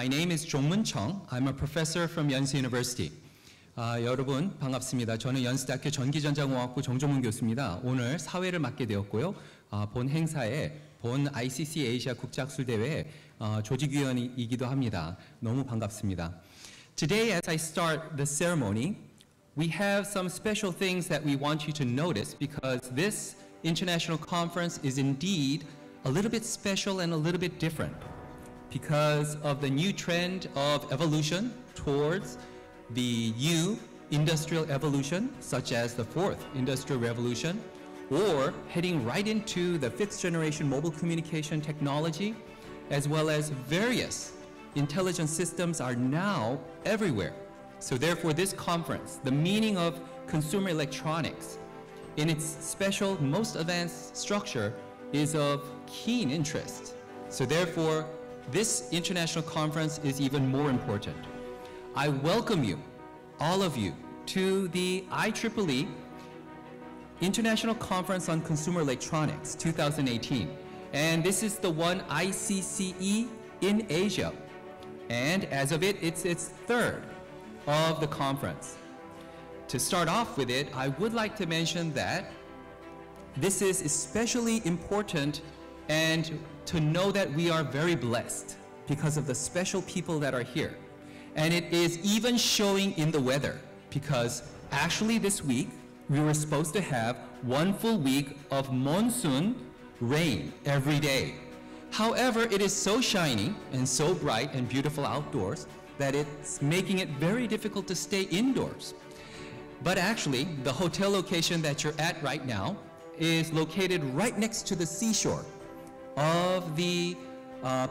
My name is Jongmun Chung. I'm a professor from Yonsei University. 여러분 반갑습니다. 저는 연세대학교 전기전자공학부 정종문 교수입니다. 오늘 사회를 맡게 되었고요. 본 행사에 본 ICCE-Asia 국제학술대회 조직위원이기도 합니다. 너무 반갑습니다. Today, as I start the ceremony, we have some special things that we want you to notice because this international conference is indeed a little bit special and a little bit different because of the new trend of evolution towards the new industrial evolution, such as the fourth industrial revolution, or heading right into the fifth generation mobile communication technology, as well as various intelligent systems are now everywhere. So therefore this conference, the meaning of consumer electronics in its special, most advanced structure is of keen interest. So therefore this international conference is even more important. I welcome you, all of you, to the IEEE International Conference on Consumer Electronics 2018. And this is the one ICCE in Asia. And as of it, it's its third of the conference. To start off with it, I would like to mention that this is especially important and to know that we are very blessed because of the special people that are here. And it is even showing in the weather because actually this week we were supposed to have one full week of monsoon rain every day. However, it is so shiny and so bright and beautiful outdoors that it's making it very difficult to stay indoors. But actually, the hotel location that you're at right now is located right next to the seashore of the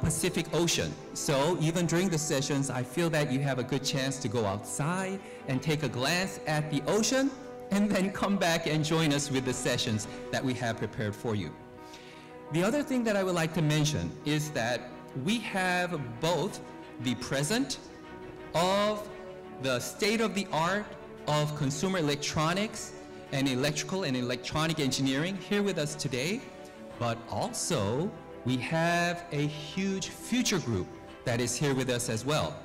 Pacific Ocean. So even during the sessions, I feel that you have a good chance to go outside and take a glance at the ocean and then come back and join us with the sessions that we have prepared for you. The other thing that I would like to mention is that we have both the present of the state-of-the-art of consumer electronics and electrical and electronic engineering here with us today, but also we have a huge future group that is here with us as well.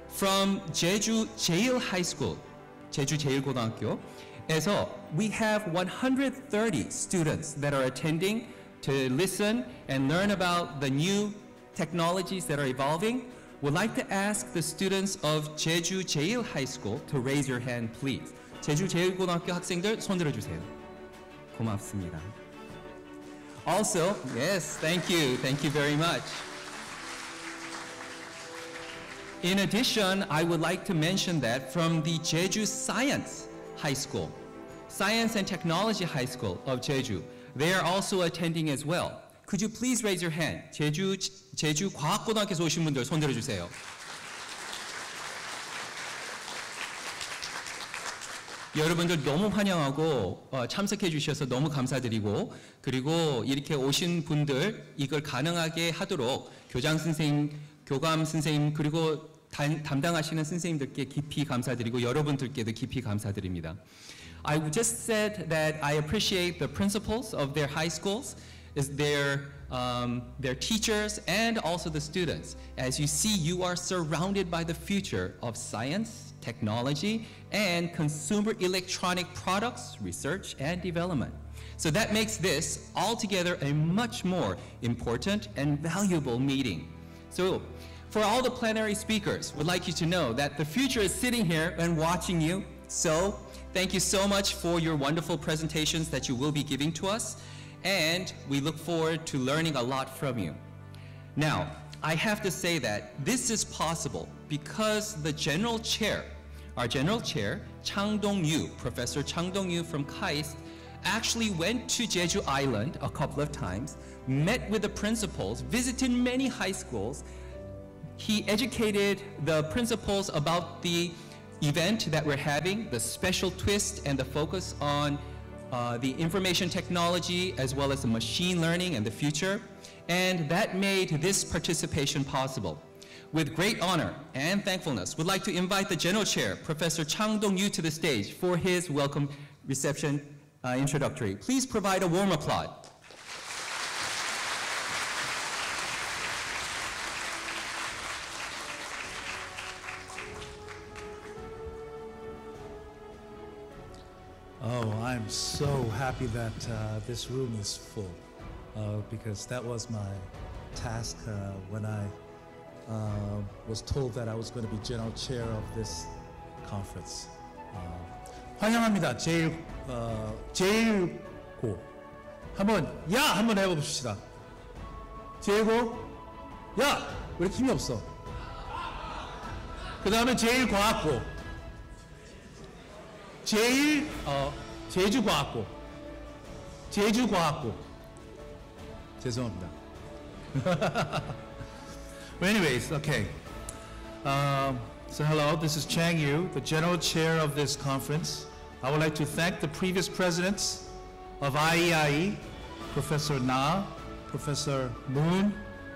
From Jeju Jail High School, Jeju 제일고등학교에서 we have 130 students that are attending to listen and learn about the new technologies that are evolving. Would like to ask the students of Jeju Jail High School to raise your hand, please. 제주 제일고등학교 학생들 손 들어주세요. 고맙습니다. Also, yes, thank you very much. In addition, I would like to mention that from the Jeju Science High School, Science and Technology High School of Jeju, they are also attending as well. Could you please raise your hand? 제주 과학고등학교에서 오신 분들 손 들어주세요. 여러분들 너무 환영하고 참석해 주셔서 너무 감사드리고 그리고 이렇게 오신 분들 이걸 가능하게 하도록 교장 선생님, 교감 선생님 그리고 담당하시는 선생님들께 깊이 감사드리고 여러분들께도 깊이 감사드립니다. I just said that I appreciate the principals of their high schools, is their teachers and also the students. As you see, you are surrounded by the future of science, technology, and consumer electronic products, research and development. So that makes this altogether a much more important and valuable meeting. So for all the plenary speakers, we'd like you to know that the future is sitting here and watching you. So thank you so much for your wonderful presentations that you will be giving to us. And we look forward to learning a lot from you. Now, I have to say that this is possible because the general chair, our general chair, Chang Dong-yu, Professor Chang Dong-yu from KAIST, actually went to Jeju Island a couple of times, met with the principals, visited many high schools. He educated the principals about the event that we're having, the special twist and the focus on the information technology as well as the machine learning and the future. And that made this participation possible. With great honor and thankfulness, we'd like to invite the General Chair, Professor Chang Dong-yu, to the stage for his welcome reception introductory. Please provide a warm applause. Oh, I'm so happy that this room is full because that was my task when I was told that I was going to be general chair of this conference. 환영합니다. 제일고 한번 야 한번 해봅시다. 제일고 야 왜 이렇게 힘이 없어? 그 다음에 제일과학고 제주과학고 죄송합니다. Well, anyways, okay. So hello, this is Chang Yu, the general chair of this conference. I would like to thank the previous presidents of IEIE, Professor Na, Professor Moon,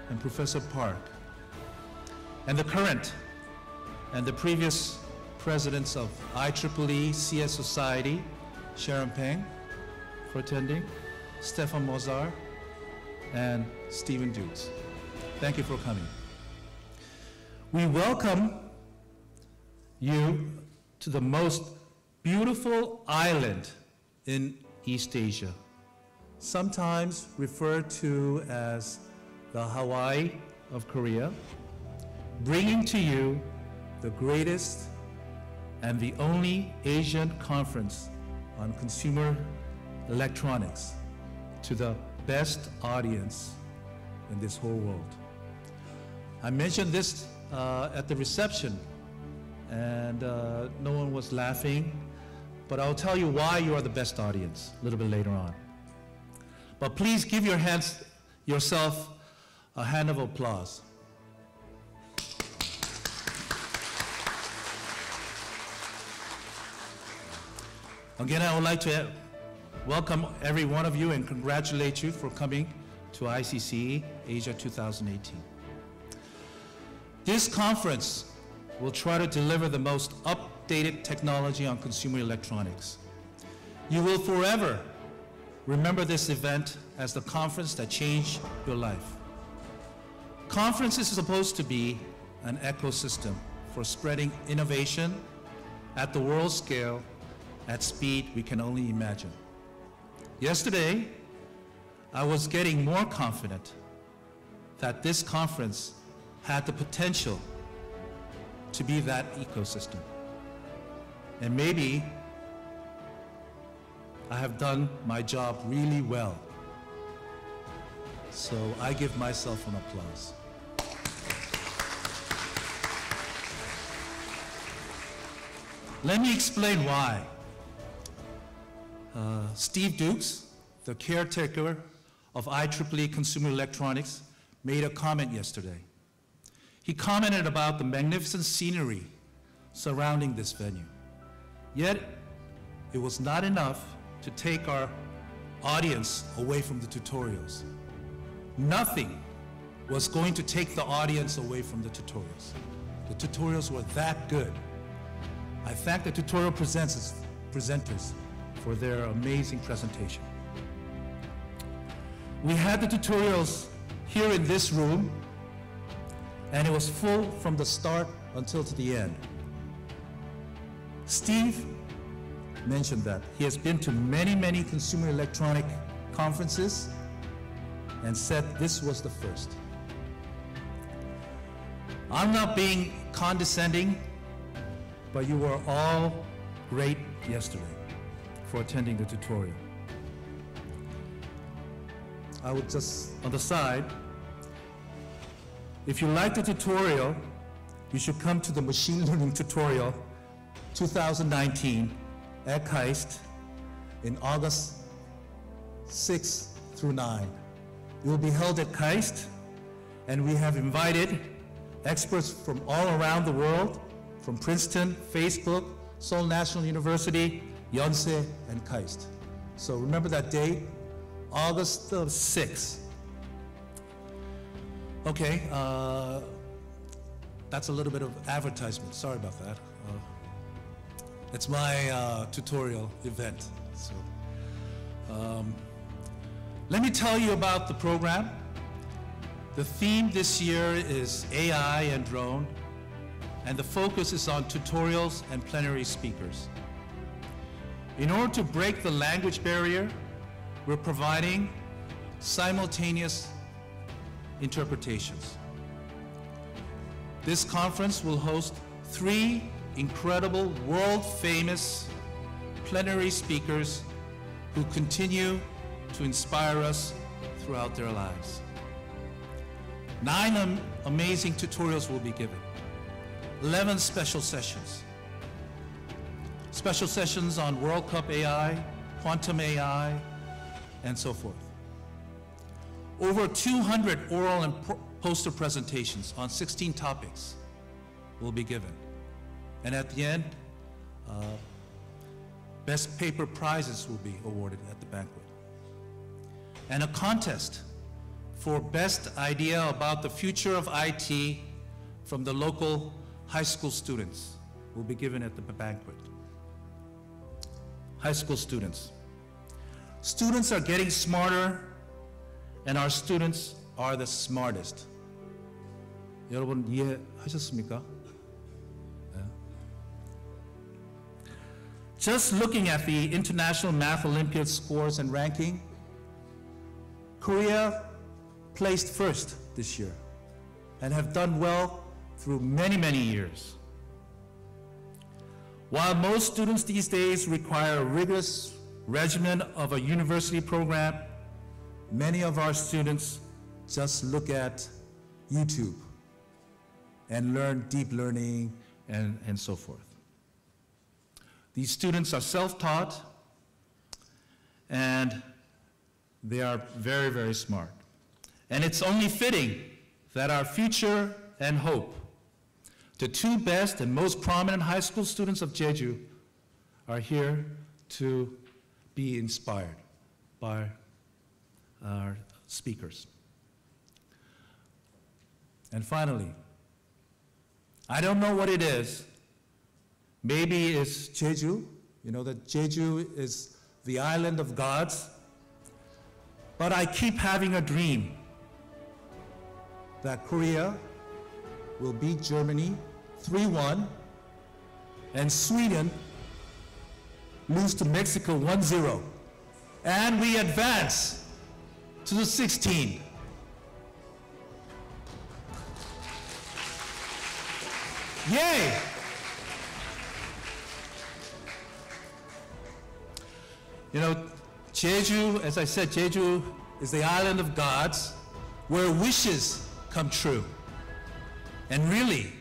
and Professor Park, and the current and the previous presidents of IEEE CS Society, Sharon Peng, for attending, Stefan Mozart, and Stephen Dukes. Thank you for coming. We welcome you to the most beautiful island in East Asia, sometimes referred to as the Hawaii of Korea, bringing to you the greatest and the only Asian conference on consumer electronics to the best audience in this whole world. I mentioned this at the reception, and no one was laughing, but I'll tell you why you are the best audience a little bit later on. But please give yourself a hand of applause. Again, I would like to welcome every one of you and congratulate you for coming to ICCE-Asia 2018. This conference will try to deliver the most updated technology on consumer electronics. You will forever remember this event as the conference that changed your life. Conferences are supposed to be an ecosystem for spreading innovation at the world scale at speed we can only imagine. Yesterday, I was getting more confident that this conference had the potential to be that ecosystem. And maybe I have done my job really well. So I give myself an applause. Let me explain why. Steve Dukes, the caretaker of IEEE Consumer Electronics, made a comment yesterday. He commented about the magnificent scenery surrounding this venue. Yet, it was not enough to take our audience away from the tutorials. Nothing was going to take the audience away from the tutorials. The tutorials were that good. I thank the tutorial presenters for their amazing presentation. We had the tutorials here in this room, and it was full from the start until to the end. Steve mentioned that he has been to many, many consumer electronic conferences and said this was the first. I'm not being condescending, but you were all great yesterday for attending the tutorial. I would just, on the side, if you like the tutorial, you should come to the machine learning tutorial 2019 at KAIST in August 6 through 9. It will be held at KAIST, and we have invited experts from all around the world, from Princeton, Facebook, Seoul National University, Yonsei, and KAIST. So remember that date, August 6th. Okay, that's a little bit of advertisement. Sorry about that. It's my tutorial event. So, let me tell you about the program. The theme this year is AI and drone, and the focus is on tutorials and plenary speakers. In order to break the language barrier, we're providing simultaneous interpretations. This conference will host 3 incredible, world-famous plenary speakers who continue to inspire us throughout their lives. 9 amazing tutorials will be given, 11 special sessions. Special sessions on World Cup AI, quantum AI, and so forth. Over 200 oral and poster presentations on 16 topics will be given. And at the end, best paper prizes will be awarded at the banquet. And a contest for best idea about the future of IT from the local high school students will be given at the banquet. High school students. Students are getting smarter, and our students are the smartest. 여러분 이해하셨습니까? 네. Just looking at the International Math Olympiad scores and ranking, Korea placed first this year and have done well through many, many years. While most students these days require a rigorous regimen of a university program, many of our students just look at YouTube and learn deep learning and so forth. These students are self-taught and they are very, very smart. And it's only fitting that our future and hope, the 2 best and most prominent high school students of Jeju, are here to be inspired by our speakers. And finally, I don't know what it is. Maybe it's Jeju. You know that Jeju is the island of gods. But I keep having a dream that Korea will beat Germany 3-1 and Sweden lose to Mexico 1-0. And we advance to the 16. Yay! You know, Jeju, as I said, Jeju is the island of gods where wishes come true. And really,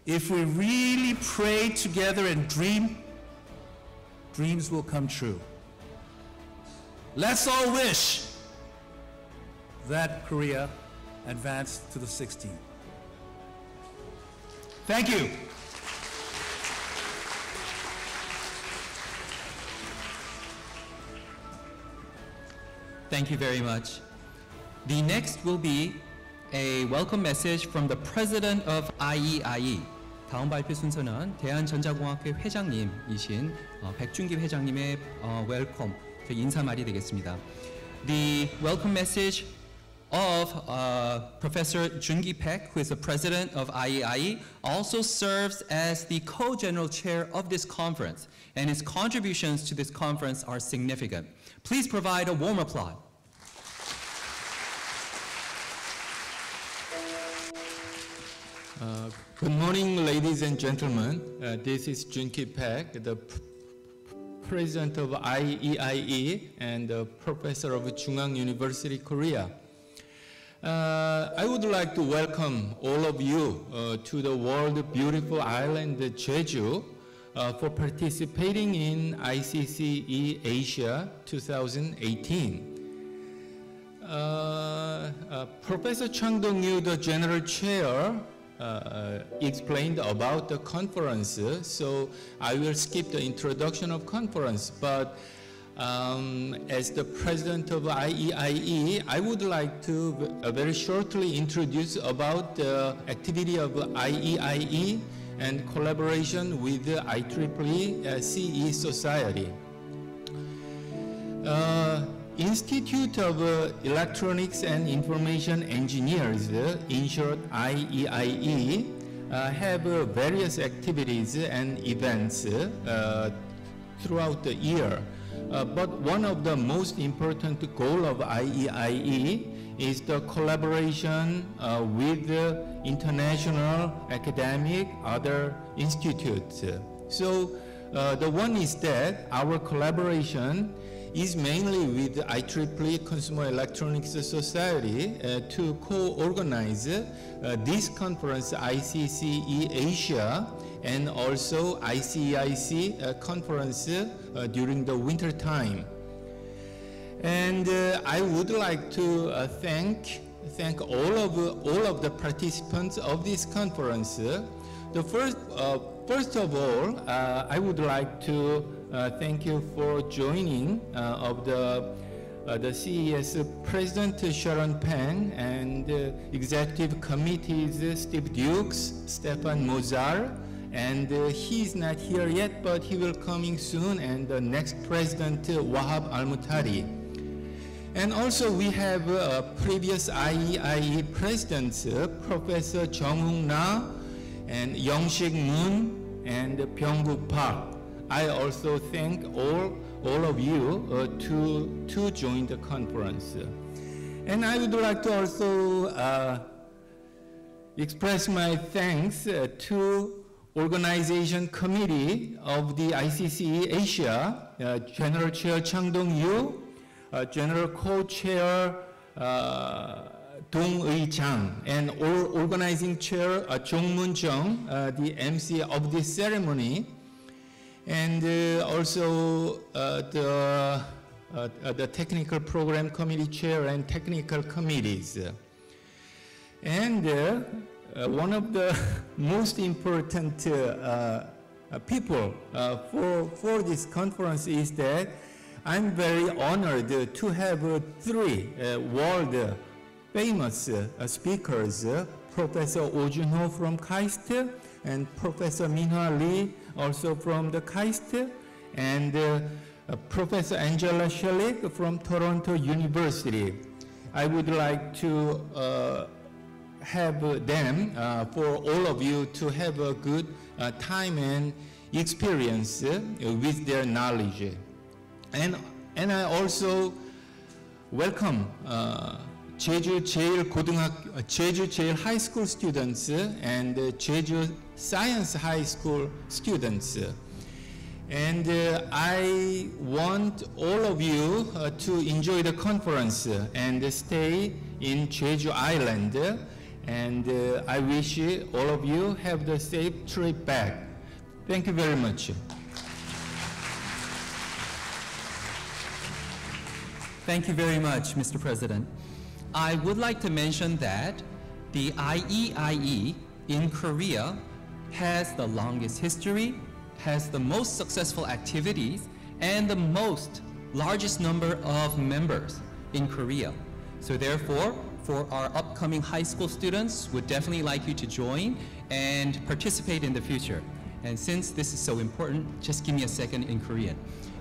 if we really pray together and dream, dreams will come true. Let's all wish that Korea advance to the 16. Thank you. Thank you very much. The next will be a welcome message from the President of IEIE. 다음 발표 순서는 대한전자공학회 회장님이신 백준기 회장님의 웰컴, 인사말이 되겠습니다. The welcome message of Professor Jungi Park, who is the president of IEIE, also serves as the co-general chair of this conference, and his contributions to this conference are significant. Please provide a warm applause. Good morning, ladies and gentlemen. This is Junki Park, the president of IEIE and professor of Chungang University, Korea. I would like to welcome all of you to the world beautiful island Jeju for participating in ICCE-Asia 2018. Professor Chang Dong-yu, the general chair, explained about the conference, so I will skip the introduction of conference, but as the president of IEIE, I would like to very shortly introduce about the activity of IEIE and collaboration with the IEEE CE Society. Institute of Electronics and Information Engineers, in short IEIE, have various activities and events throughout the year. But one of the most important goal of IEIE is the collaboration with the international academic other institutes. So the one is that our collaboration is mainly with IEEE Consumer Electronics Society to co-organize this conference, ICCE-Asia, and also ICEIC conference during the winter time. And I would like to thank all of the participants of this conference. First of all, I would like to thank you for joining of the CES President Sharon Peng and Executive Committee's Steve Dukes, Stefan Mozart, and he's not here yet, but he will coming soon, and the next President Wahab Al-Mutari. And also we have previous IEIE presidents, Professor Jung-Hoon Na, and Young-Sik Moon, and Byung-Guk Park. I also thank all of you to join the conference. And I would like to also express my thanks to Organization Committee of the ICCE-Asia, General Chair Chang Dong-yu, General Co-Chair Dong-Ui Chang, and Organizing Chair Jong Moon-jung, the MC of this ceremony, and also the Technical Program Committee Chair and Technical Committees. And one of the most important people for this conference is that I'm very honored to have three world famous speakers, Professor Oh Jun-ho from KAIST, and Professor Min-Hwa Lee, also from the KAIST, and Professor Angela Shelig from Toronto University. I would like to have them, for all of you, to have a good time and experience with their knowledge. And I also welcome Jeju Jail High School students and Jeju Science High School students. And I want all of you to enjoy the conference and stay in Jeju Island. And I wish all of you have the safe trip back. Thank you very much. Thank you very much, Mr. President. I would like to mention that the IEIE in Korea has the longest history, has the most successful activities, and the largest number of members in Korea. So therefore, for our upcoming high school students, would definitely like you to join and participate in the future. And since this is so important, just give me a second in Korean.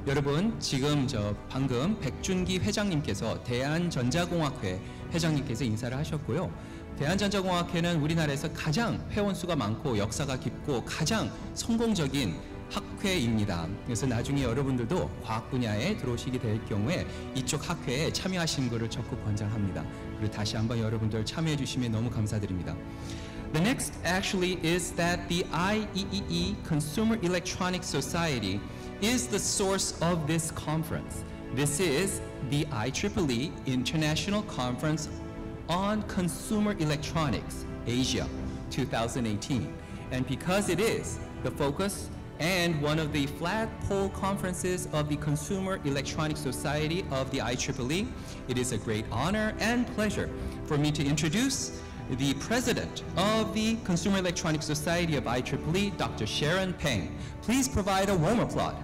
여러분, 지금 방금 백준기 회장님께서 대한전자공학회 회장님께서 인사를 하셨고요. 대한전자공학회는 우리나라에서 가장 회원 수가 많고 역사가 깊고 가장 성공적인 학회입니다. 그래서 나중에 여러분들도 과학 분야에 들어오시게 될 경우에 이쪽 학회에 참여하시는 것을 적극 권장합니다. 그리고 다시 한번 여러분들 참여해 주시면 너무 감사드립니다. The next actually is that the IEEE Consumer Electronics Society is the source of this conference. This is the IEEE International Conference on Consumer Electronics, Asia, 2018. And because it is the focus and one of the flagpole conferences of the Consumer Electronics Society of the IEEE, it is a great honor and pleasure for me to introduce the president of the Consumer Electronics Society of IEEE, Dr. Sharon Peng. Please provide a warm applause.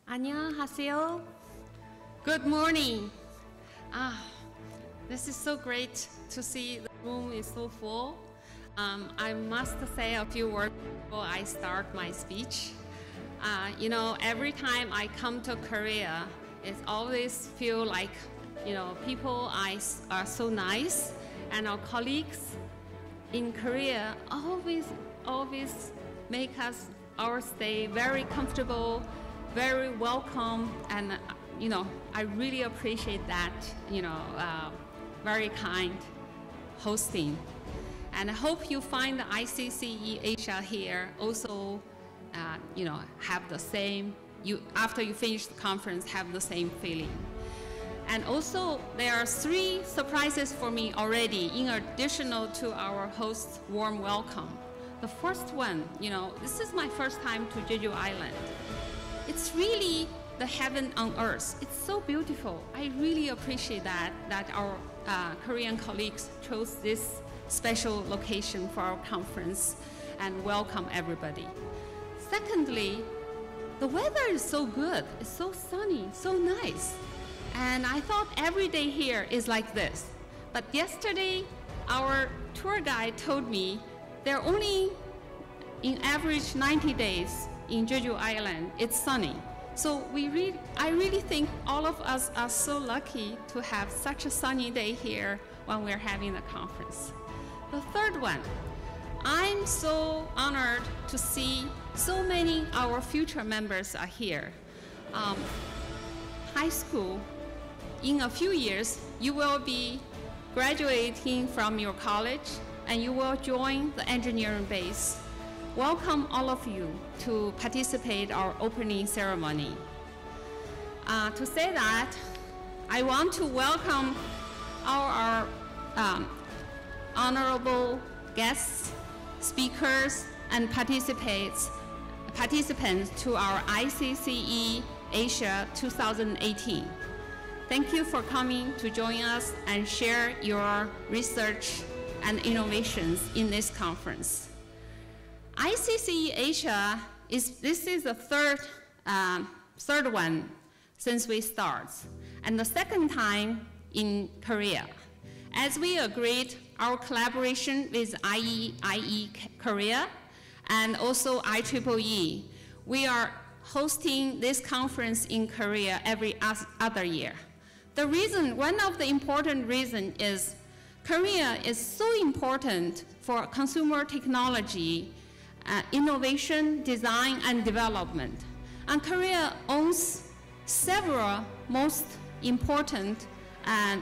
안녕하세요. Good morning. This is so great to see the room is so full. I must say a few words before I start my speech. You know, every time I come to Korea, It's always feel like, people are so nice, and our colleagues in Korea always make our stay very comfortable, very welcome, and I really appreciate that, very kind hosting. And I hope you find the ICCE-Asia here also, have the same, after you finish the conference, have the same feeling. And also, there are 3 surprises for me already, in addition to our host's warm welcome. The first one, this is my first time to Jeju Island. It's really the heaven on earth. It's so beautiful. I really appreciate that our Korean colleagues chose this special location for our conference and welcome everybody. Secondly, the weather is so good. It's so sunny, so nice. And I thought every day here is like this. But yesterday, our tour guide told me they're only in average 90 days in Jeju Island, it's sunny. So I really think all of us are so lucky to have such a sunny day here when we're having the conference. The third one, I'm so honored to see so many our future members are here. High school, in a few years, you will be graduating from your college and you will join the engineering base. Welcome all of you to participate in our opening ceremony. To say that, I want to welcome our honorable guests, speakers, and participants to our ICCE-Asia 2018. Thank you for coming to join us and share your research and innovations in this conference. ICCE-Asia is the third one since we start, and the second time in Korea. As we agreed, our collaboration with IEIE Korea and also IEEE, we are hosting this conference in Korea every other year. One of the important reasons is Korea is so important for consumer technology, innovation, design, and development. And Korea owns several most important and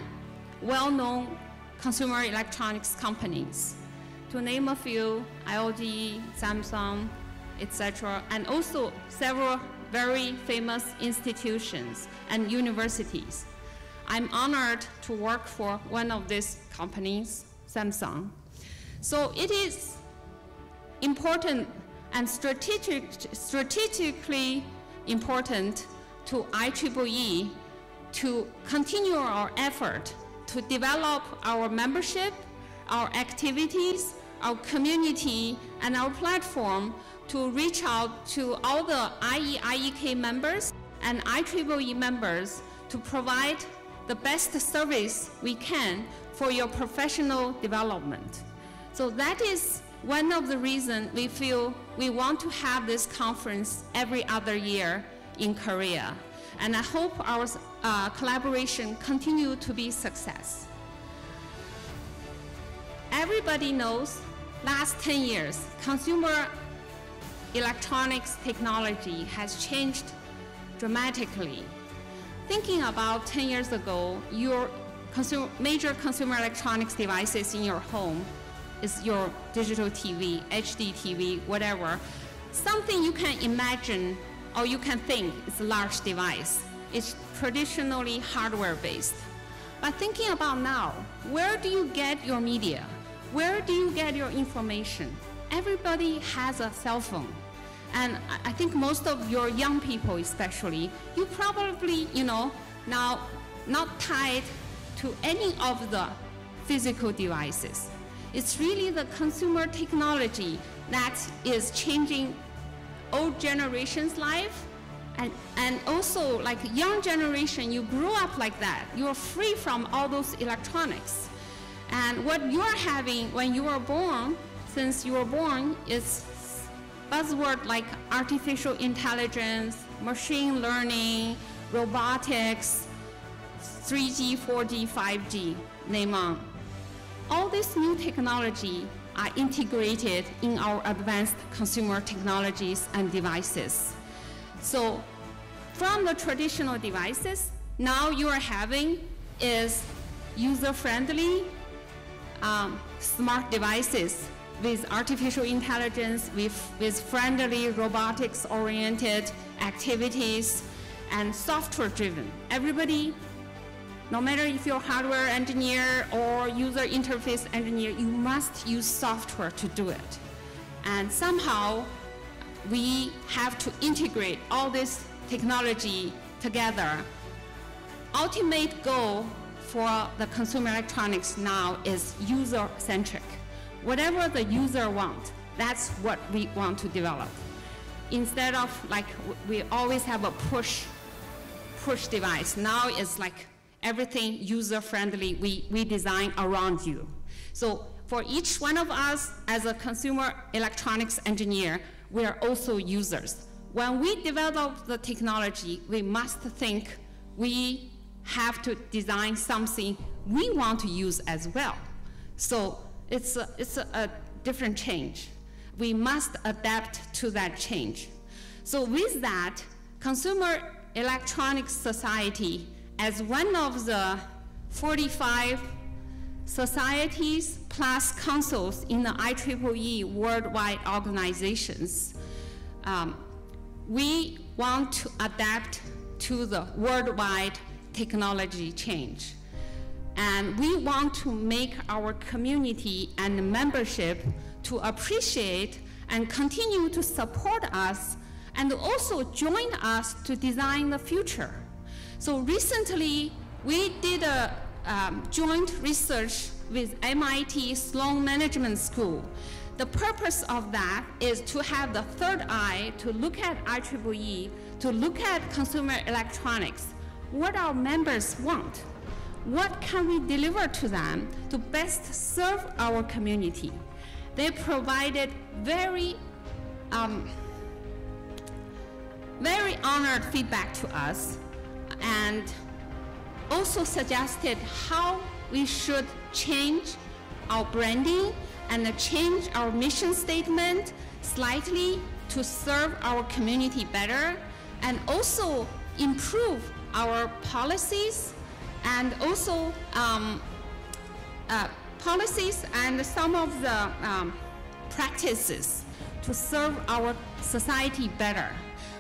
well-known consumer electronics companies. To name a few, LG, Samsung, etc., and also several very famous institutions and universities. I'm honored to work for one of these companies, Samsung. So it is important and strategically important to IEEE to continue our effort to develop our membership, our activities, our community, and our platform to reach out to all the IEIEK members and IEEE members to provide the best service we can for your professional development. So that is one of the reasons we feel we want to have this conference every other year in Korea. And I hope our collaboration continue to be a success. Everybody knows, last 10 years, consumer electronics technology has changed dramatically. Thinking about 10 years ago, your major consumer electronics devices in your home is your digital TV, HD TV, whatever. Something you can imagine or you can think is a large device. It's traditionally hardware-based. But thinking about now, where do you get your media? Where do you get your information? Everybody has a cell phone. And I think most of your young people especially, you probably, now not tied to any of the physical devices. It's really the consumer technology that is changing old generation's life, and also like young generation, you grew up like that. You're free from all those electronics. And what you're having when you were born, since you were born, is buzzword like artificial intelligence, machine learning, robotics, 3G, 4G, 5G, name on. All this new technology are integrated in our advanced consumer technologies and devices. So from the traditional devices, now you are having is user-friendly smart devices with artificial intelligence, with friendly robotics-oriented activities, and software-driven. Everybody, no matter if you're a hardware engineer or user interface engineer, you must use software to do it. And somehow, we have to integrate all this technology together. Ultimate goal for the consumer electronics now is user-centric. Whatever the user wants, that's what we want to develop. Instead of like we always have a push device, now it's like everything user-friendly, we design around you. So for each one of us as a consumer electronics engineer, we are also users. When we develop the technology, we must think we have to design something we want to use as well. So it's a different change. We must adapt to that change. So with that, Consumer Electronics Society, as one of the 45 societies plus councils in the IEEE worldwide organizations, we want to adapt to the worldwide technology change. And we want to make our community and membership to appreciate and continue to support us and also join us to design the future. So recently, we did a joint research with MIT Sloan Management School. The purpose of that is to have the third eye to look at IEEE, to look at consumer electronics, what our members want. What can we deliver to them to best serve our community? They provided very honored feedback to us and also suggested how we should change our branding and change our mission statement slightly to serve our community better and also improve our policies and also policies and some of the practices to serve our society better.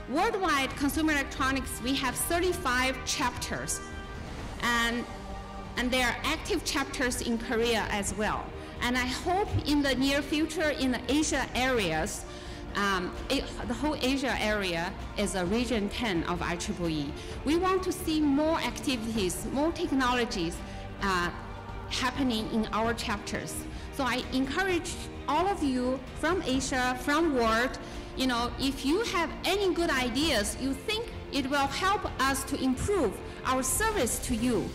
Worldwide consumer electronics, we have 35 chapters, and there are active chapters in Korea as well. And I hope in the near future in the Asia areas, the whole Asia area is a region 10 of IEEE. We want to see more activities, more technologies happening in our chapters. So I encourage all of you from Asia, from world, if you have any good ideas, you think it will help us to improve our service to you,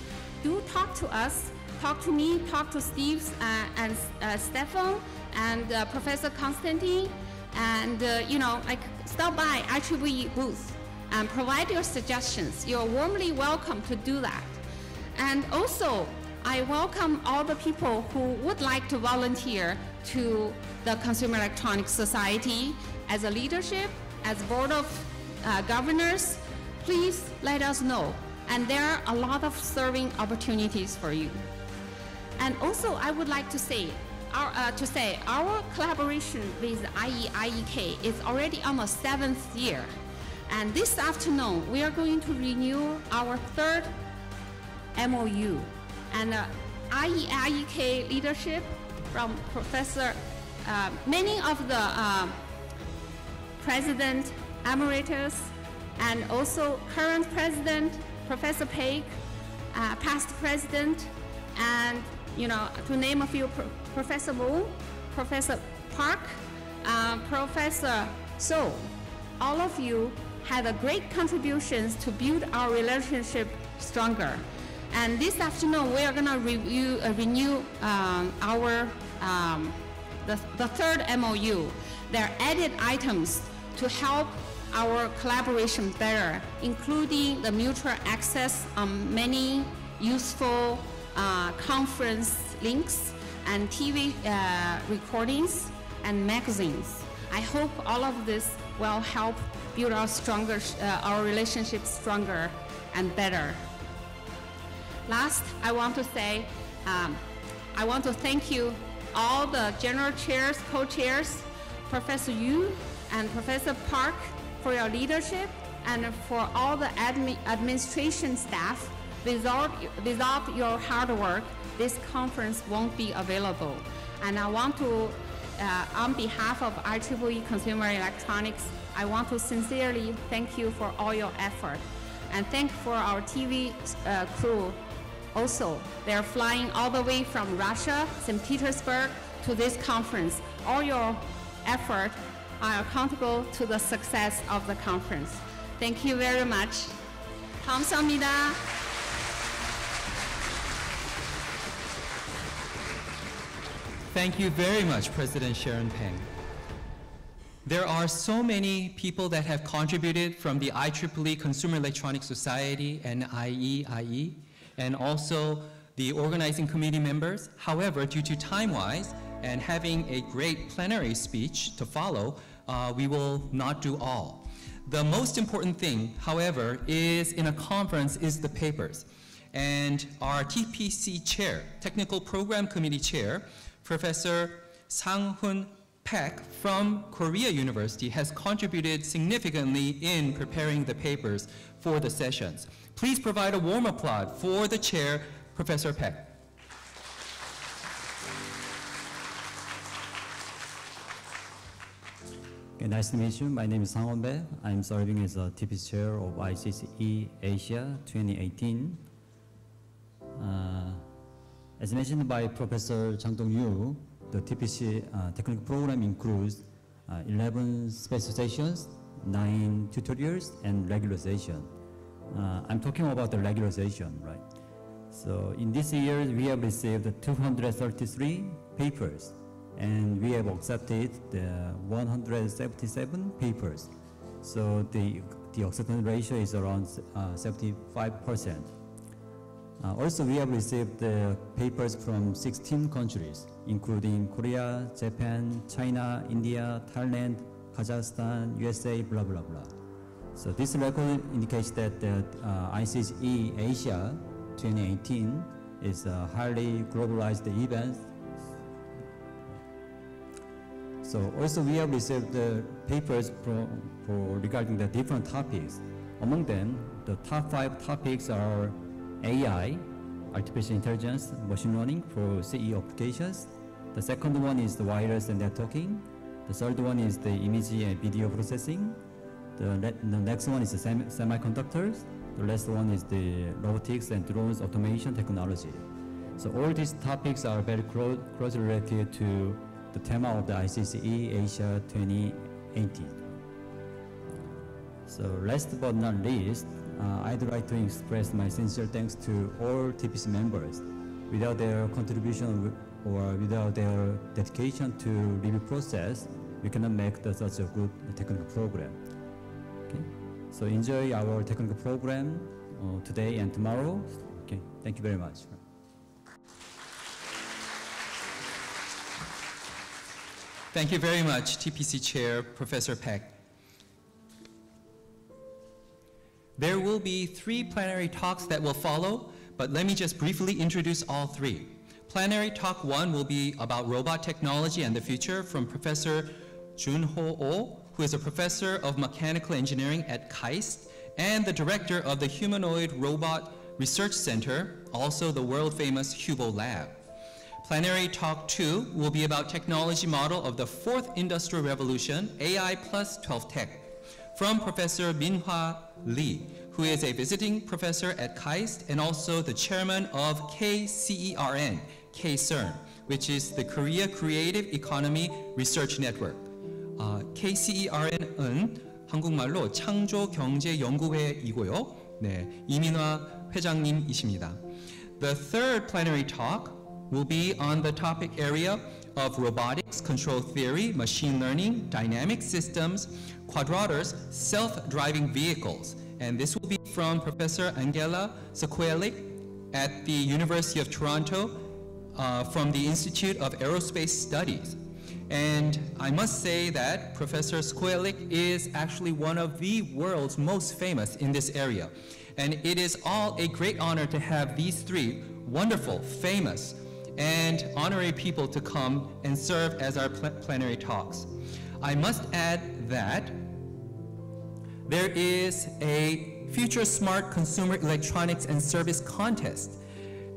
do talk to us, talk to me, talk to Steve and Stefan and Professor Konstantin, and stop by IEEE booth and provide your suggestions. You're warmly welcome to do that. And also, I welcome all the people who would like to volunteer to the Consumer Electronics Society as a leadership, as board of governors. Please let us know. And there are a lot of serving opportunities for you. And also, I would like to say, our collaboration with IEIE is already on the 7th year. And this afternoon, we are going to renew our 3rd MOU. And IEIE leadership from Professor, many of the President Emeritus and also current President, Professor Paik, past President, and to name a few, Professor Wu, Professor Park, Professor So, all of you had a great contributions to build our relationship stronger. And this afternoon, we are going to renew our the 3rd MOU. There are added items to help our collaboration better, including the mutual access on many useful conference links and TV recordings and magazines. I hope all of this will help build our relationship stronger and better. Last, I want to say, I want to thank you, all the general chairs, co-chairs, Professor Yu and Professor Park, for your leadership, and for all the administration staff. Without your hard work, this conference won't be available. And I want to, on behalf of IEEE Consumer Electronics, I want to sincerely thank you for all your effort. And thank for our TV crew also. They're flying all the way from Russia, St. Petersburg, to this conference. All your effort are accountable to the success of the conference. Thank you very much. 감사합니다. Thank you very much, President Sharon Peng. There are so many people that have contributed from the IEEE Consumer Electronics Society and IEIE, and also the organizing committee members. However, due to time-wise and having a great plenary speech to follow, we will not do all. The most important thing, however, is in a conference is the papers. And our TPC chair, Technical Program Committee chair, Professor Sang-Hoon Park from Korea University, has contributed significantly in preparing the papers for the sessions. Please provide a warm applause for the chair, Professor Park. Okay, nice to meet you. My name is Sang-Hoon Park. I'm serving as a TPC chair of ICCE-Asia 2018. As mentioned by Professor Chang Dong-yu, the TPC technical program includes 11 special sessions, 9 tutorials, and regular session. I'm talking about the regular session, right? So in this year, we have received 233 papers, and we have accepted the 177 papers. So the acceptance ratio is around 75%. Also, we have received the papers from 16 countries, including Korea, Japan, China, India, Thailand, Kazakhstan, USA, blah, blah, blah. So this record indicates that the ICCE-Asia 2018 is a highly globalized event. So also we have received the papers regarding the different topics. Among them, the top 5 topics are AI, artificial intelligence, machine learning for CE applications. The second one is the wireless and networking. The third one is the image and video processing. The next one is the semiconductors. The last one is the robotics and drones automation technology. So all these topics are very closely related to the theme of the ICCE-Asia 2018. So last but not least, I'd like to express my sincere thanks to all TPC members. Without their contribution or without their dedication to review process, we cannot make such a good technical program. Okay? So enjoy our technical program today and tomorrow. Okay, thank you very much. Thank you very much, TPC Chair, Professor Park. There will be 3 plenary talks that will follow, but let me just briefly introduce all 3. Plenary Talk 1 will be about robot technology and the future from Professor Junho Oh, who is a professor of mechanical engineering at KAIST and the director of the Humanoid Robot Research Center, also the world-famous Hubo Lab. Plenary Talk 2 will be about technology model of the 4th Industrial Revolution, AI plus 12 Tech, from Professor Minhwa Lee, who is a visiting professor at KAIST and also the chairman of KCERN, KCERN, which is the Korea Creative Economy Research Network. KCERN은 한국말로 창조경제연구회이고요. 네, 이민화 회장님이십니다. The third plenary talk will be on the topic area of robotics, control theory, machine learning, dynamic systems, Quadrators self-driving vehicles. And this will be from Professor Angela Sekuelik at the University of Toronto from the Institute of Aerospace Studies. And I must say that Professor Sekuelik is actually one of the world's most famous in this area. And it is all a great honor to have these three wonderful, famous, and honorary people to come and serve as our plenary talks. I must add that there is a Future Smart Consumer Electronics and Service Contest.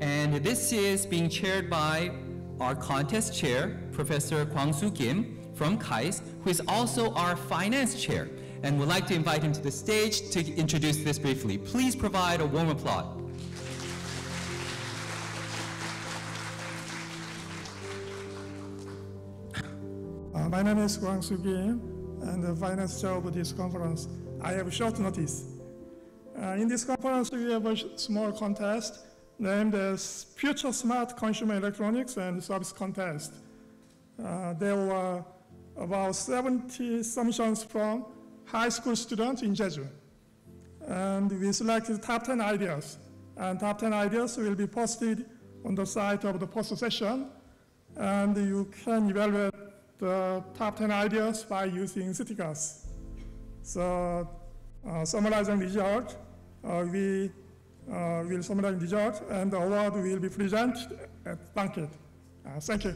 And this is being chaired by our contest chair, Professor Kwang-Soo Kim from KAIST, who is also our finance chair. And would like to invite him to the stage to introduce this briefly. Please provide a warm applause. My name is Kwang-Soo Kim, and the finance chair of this conference. I have short notice. In this conference, we have a small contest named as Future Smart Consumer Electronics and Service Contest. There were about 70 submissions from high school students in Jeju. And we selected top 10 ideas. And top 10 ideas will be posted on the site of the post-session. And you can evaluate the top 10 ideas by using stickers. So summarizing result, we will summarize result, and the award will be presented at banquet. Thank you.